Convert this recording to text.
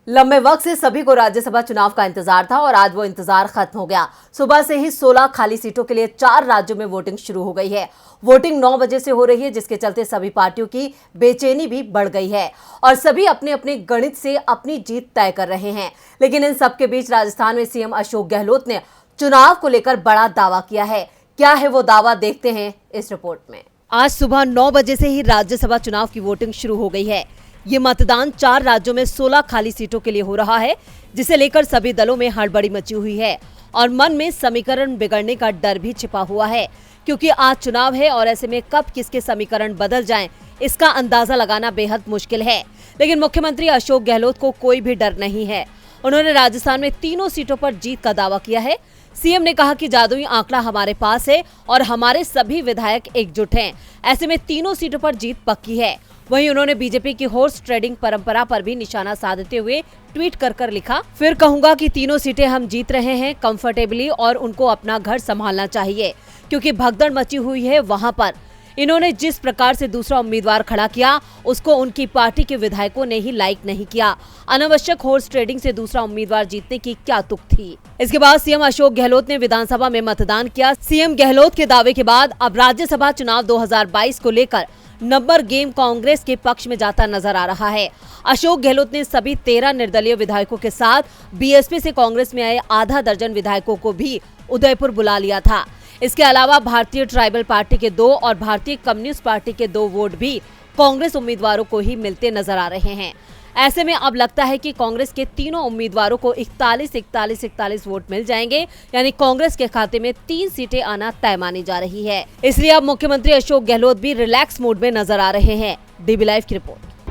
लंबे वक्त से सभी को राज्यसभा चुनाव का इंतजार था और आज वो इंतजार खत्म हो गया। सुबह से ही 16 खाली सीटों के लिए 4 राज्यों में वोटिंग शुरू हो गई है। वोटिंग 9 बजे से हो रही है, जिसके चलते सभी पार्टियों की बेचैनी भी बढ़ गई है और सभी अपने अपने गणित से अपनी जीत तय कर रहे हैं। लेकिन इन सबके बीच राजस्थान में सीएम अशोक गहलोत ने चुनाव को लेकर बड़ा दावा किया है। क्या है वो दावा, देखते हैं इस रिपोर्ट में। आज सुबह 9 बजे से ही राज्यसभा चुनाव की वोटिंग शुरू हो गई है। ये मतदान 4 राज्यों में 16 खाली सीटों के लिए हो रहा है, जिसे लेकर सभी दलों में हड़बड़ी मची हुई है और मन में समीकरण बिगड़ने का डर भी छिपा हुआ है, क्योंकि आज चुनाव है और ऐसे में कब किसके समीकरण बदल जाएं, इसका अंदाजा लगाना बेहद मुश्किल है। लेकिन मुख्यमंत्री अशोक गहलोत को कोई भी डर नहीं है। उन्होंने राजस्थान में तीनों सीटों पर जीत का दावा किया है। सीएम ने कहा कि जादुई आंकड़ा हमारे पास है और हमारे सभी विधायक एकजुट हैं। ऐसे में तीनों सीटों पर जीत पक्की है। वहीं उन्होंने बीजेपी की हॉर्स ट्रेडिंग परंपरा पर भी निशाना साधते हुए ट्वीट कर लिखा, फिर कहूंगा कि तीनों सीटें हम जीत रहे हैं कंफर्टेबली और उनको अपना घर संभालना चाहिए, क्योंकि भगदड़ मची हुई है वहां पर। इन्होंने जिस प्रकार से दूसरा उम्मीदवार खड़ा किया, उसको उनकी पार्टी के विधायकों ने ही लाइक नहीं किया। अनावश्यक हॉर्स ट्रेडिंग से दूसरा उम्मीदवार जीतने की क्या तुक थी। इसके बाद सीएम अशोक गहलोत ने विधानसभा में मतदान किया। सीएम गहलोत के दावे के बाद अब राज्यसभा चुनाव 2022 को लेकर नंबर गेम कांग्रेस के पक्ष में जाता नजर आ रहा है। अशोक गहलोत ने सभी 13 निर्दलीय विधायकों के साथ बीएसपी से कांग्रेस में आए आधा दर्जन विधायकों को भी उदयपुर बुला लिया था। इसके अलावा भारतीय ट्राइबल पार्टी के 2 और भारतीय कम्युनिस्ट पार्टी के 2 वोट भी कांग्रेस उम्मीदवारों को ही मिलते नजर आ रहे हैं। ऐसे में अब लगता है कि कांग्रेस के तीनों उम्मीदवारों को 41 वोट मिल जाएंगे, यानी कांग्रेस के खाते में 3 सीटें आना तय मानी जा रही है। इसलिए अब मुख्यमंत्री अशोक गहलोत भी रिलैक्स मूड में नजर आ रहे हैं। डीबी लाइव की रिपोर्ट।